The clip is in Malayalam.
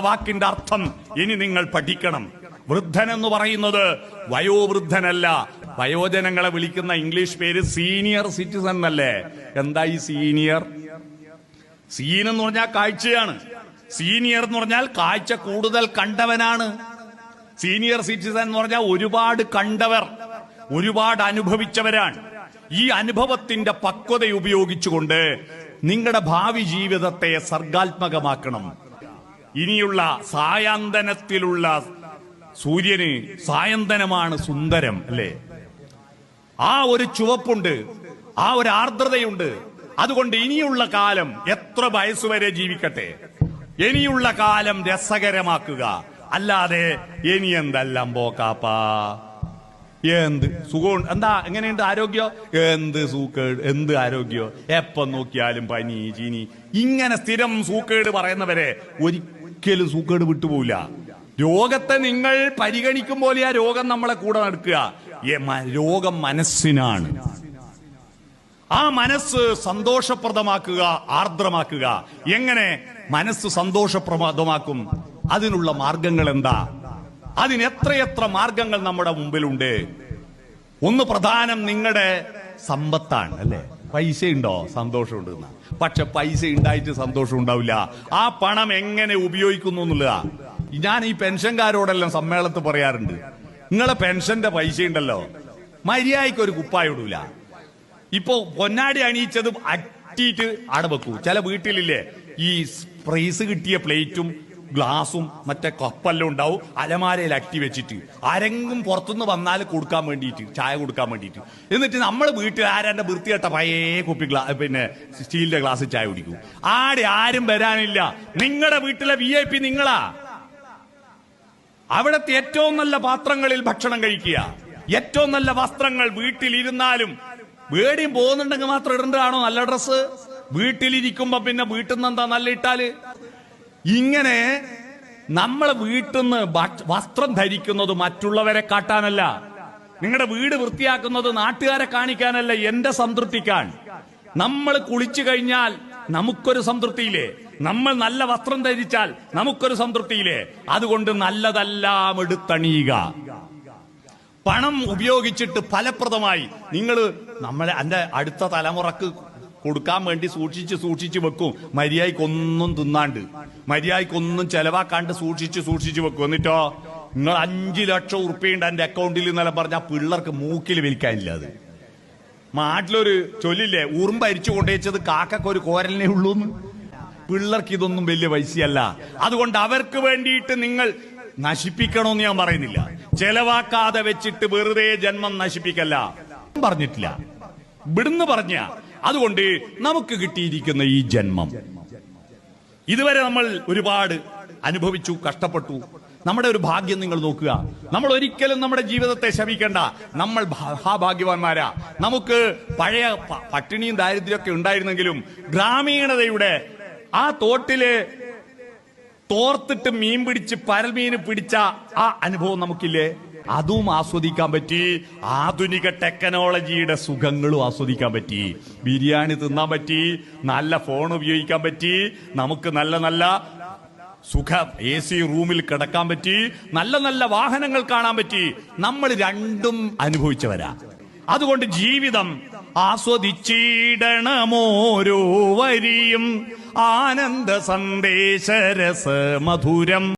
വാക്കിന്റെ അർത്ഥം ഇനി നിങ്ങൾ പഠിക്കണം. വൃദ്ധൻ എന്ന് പറയുന്നത് വയോവൃദ്ധനല്ല. വയോജനങ്ങളെ വിളിക്കുന്ന ഇംഗ്ലീഷ് പേര് സീനിയർ സിറ്റിസൺ എന്നല്ലേ? എന്താ ഈ സീനിയർ? സീൻ എന്ന് പറഞ്ഞാൽ കാഴ്ചയാണ്. സീനിയർ എന്ന് പറഞ്ഞാൽ കാഴ്ച കൂടുതൽ കണ്ടവനാണ്. സീനിയർ സിറ്റിസൺ എന്ന് പറഞ്ഞാൽ ഒരുപാട് കണ്ടവർ, ഒരുപാട് അനുഭവിച്ചവരാണ്. ഈ അനുഭവത്തിന്റെ പക്വത ഉപയോഗിച്ചുകൊണ്ട് നിങ്ങളുടെ ഭാവി ജീവിതത്തെ സർഗാത്മകമാക്കണം. ഇനിയുള്ള സായാന്തനത്തിലുള്ള സൂര്യന് സായന്തനമാണ് സുന്ദരം, അല്ലേ? ആ ഒരു ചുവപ്പുണ്ട്, ആ ഒരു ആർദ്രതയുണ്ട്. അതുകൊണ്ട് ഇനിയുള്ള കാലം എത്ര വയസ്സുവരെ ജീവിക്കട്ടെ, ഇനിയുള്ള കാലം രസകരമാക്കുക. അല്ലാതെ ഇനി എന്തെല്ലാം പോക്കാപ്പാ, എന്ത് സുഖം, എന്താ എങ്ങനെയുണ്ട് ആരോഗ്യം, എന്ത് സൂക്കേട്, എന്ത് ആരോഗ്യം, എപ്പം നോക്കിയാലും പനി ചീനി, ഇങ്ങനെ സ്ഥിരം സൂക്കേട് പറയുന്നവരെ ഒരിക്കലും സൂക്കേട് വിട്ടുപോവില്ല. രോഗത്തെ നിങ്ങൾ പരിഗണിക്കും പോലെ ആ രോഗം നമ്മളെ കൂടെ നടക്കുക. രോഗം മനസ്സിനാണ്. ആ മനസ്സ് സന്തോഷപ്രദമാക്കുക, ആർദ്രമാക്കുക. എങ്ങനെ മനസ്സ് സന്തോഷപ്രദമാക്കും? അതിനുള്ള മാർഗങ്ങൾ എന്താ? അതിന് എത്രയെത്ര മാർഗങ്ങൾ നമ്മുടെ മുമ്പിലുണ്ട്. ഒന്ന് പ്രധാനം നിങ്ങളുടെ സമ്പത്താണ്, അല്ലേ? പൈസ ഉണ്ടോ സന്തോഷമുണ്ട്. പക്ഷെ പൈസ ഉണ്ടായിട്ട് സന്തോഷം ഉണ്ടാവില്ല. ആ പണം എങ്ങനെ ഉപയോഗിക്കുന്നു എന്നുള്ളതാ. ഞാൻ ഈ പെൻഷൻകാരോടെല്ലാം സമ്മേളനത്തിൽ പറയാറുണ്ട്, നിങ്ങളെ പെൻഷന്റെ പൈസ ഉണ്ടല്ലോ, മര്യാദയ്ക്ക് ഒരു കുപ്പായ ഇടൂല. ഇപ്പൊ പൊന്നാടി അണിയിച്ചതും അറ്റിയിട്ട് ആടെ വെക്കൂ. ചില വീട്ടിലില്ലേ ഈ പ്രൈസ് കിട്ടിയ പ്ലേറ്റും ഗ്ലാസും മറ്റേ കപ്പെല്ലാം ഉണ്ടാവും അലമാരയിൽ അട്ടി വെച്ചിട്ട്, ആരെങ്കിലും പുറത്തുനിന്ന് വന്നാൽ കൊടുക്കാൻ വേണ്ടിയിട്ട്, ചായ കൊടുക്കാൻ വേണ്ടിയിട്ട്. എന്നിട്ട് നമ്മൾ വീട്ടിൽ ആരാന്റെ വൃത്തികെട്ട പഴയ കുപ്പി പിന്നെ സ്റ്റീലിന്റെ ഗ്ലാസ് ചായ കുടിക്കും. ആടെ ആരും വരാനില്ല. നിങ്ങളുടെ വീട്ടിലെ VIP നിങ്ങളാ. അവിടത്തെ ഏറ്റവും നല്ല പാത്രങ്ങളിൽ ഭക്ഷണം കഴിക്കുക, ഏറ്റവും നല്ല വസ്ത്രങ്ങൾ. വീട്ടിലിരുന്നാലും വേടിയും പോകുന്നുണ്ടെങ്കിൽ മാത്രം ഇടേണ്ടതാണോ നല്ല ഡ്രസ്സ്? വീട്ടിലിരിക്കുമ്പോ പിന്നെ വീട്ടിൽ നിന്ന് എന്താ നല്ല ഇട്ടാല്? ഇങ്ങനെ നമ്മളെ വീട്ടിൽ നിന്ന് വസ്ത്രം ധരിക്കുന്നത് മറ്റുള്ളവരെ കാട്ടാനല്ല, നിങ്ങളുടെ വീട് വൃത്തിയാക്കുന്നത് നാട്ടുകാരെ കാണിക്കാനല്ല, എന്റെ സംതൃപ്തിക്കാൻ. നമ്മൾ കുളിച്ചു കഴിഞ്ഞാൽ നമുക്കൊരു സംതൃപ്തിയില്ലേ? നമ്മൾ നല്ല വസ്ത്രം ധരിച്ചാൽ നമുക്കൊരു സംതൃപ്തിയില്ലേ? അതുകൊണ്ട് നല്ലതെല്ലാം എടുത്തണിയുക. പണം ഉപയോഗിച്ചിട്ട് ഫലപ്രദമായി നിങ്ങൾ എന്റെ അടുത്ത തലമുറക്ക് കൊടുക്കാൻ വേണ്ടി സൂക്ഷിച്ച് വെക്കും. മര്യാദക്കൊന്നും തിന്നാണ്ട്, മര്യാദക്കൊന്നും ചെലവാക്കാണ്ട് സൂക്ഷിച്ച് വെക്കും. എന്നിട്ടോ നിങ്ങൾ 5 ലക്ഷം ഉറുപ്പിയുണ്ട് എന്റെ അക്കൗണ്ടിൽ എന്നെല്ലാം പറഞ്ഞാൽ പിള്ളേർക്ക് മൂക്കിൽ വലിക്കാനില്ല. അത് നാട്ടിലൊരു ചൊല്ലില്ലേ, ഉറുമ്പ് അരിച്ചു കൊണ്ടുവച്ചത് കാക്കൊരു കോരലിനെ ഉള്ളൂന്ന്. പിള്ളേർക്ക് ഇതൊന്നും വലിയ പൈസയല്ല. അതുകൊണ്ട് അവർക്ക് വേണ്ടിയിട്ട് നിങ്ങൾ നശിപ്പിക്കണമെന്ന് ഞാൻ പറയുന്നില്ല. ചെലവാക്കാതെ വെച്ചിട്ട് വെറുതെ ജന്മം നശിപ്പിക്കല്ല പറഞ്ഞിട്ടില്ല, ഇവിടുന്ന് പറഞ്ഞ. അതുകൊണ്ട് നമുക്ക് കിട്ടിയിരിക്കുന്ന ഈ ജന്മം, ഇതുവരെ നമ്മൾ ഒരുപാട് അനുഭവിച്ചു, കഷ്ടപ്പെട്ടു. നമ്മുടെ ഒരു ഭാഗ്യം നിങ്ങൾ നോക്കുക. നമ്മൾ ഒരിക്കലും നമ്മുടെ ജീവിതത്തെ ശപിക്കണ്ട. നമ്മൾ മഹാഭാഗ്യവാന്മാരാ. നമുക്ക് പഴയ പട്ടിണിയും ദാരിദ്ര്യമൊക്കെ ഉണ്ടായിരുന്നെങ്കിലും ഗ്രാമീണതയുടെ ആ തോട്ടില് തോർത്തിട്ട് മീൻ പിടിച്ച് പരൽമീന് പിടിച്ച ആ അനുഭവം നമുക്കില്ലേ? അതും ആസ്വദിക്കാൻ പറ്റി. ആധുനിക ടെക്നോളജിയുടെ സുഖങ്ങളും ആസ്വദിക്കാൻ പറ്റി. ബിരിയാണി തിന്നാൻ പറ്റി, നല്ല ഫോൺ ഉപയോഗിക്കാൻ പറ്റി, നമുക്ക് നല്ല നല്ല സുഖ AC റൂമിൽ കിടക്കാൻ പറ്റി, നല്ല നല്ല വാഹനങ്ങൾ കാണാൻ പറ്റി. നമ്മൾ രണ്ടും അനുഭവിച്ചവരാ. അതുകൊണ്ട് ജീവിതം ആസ്വദിച്ചിടണമോരോ വരിയും ആനന്ദ സന്ദേശരസ മധുരം.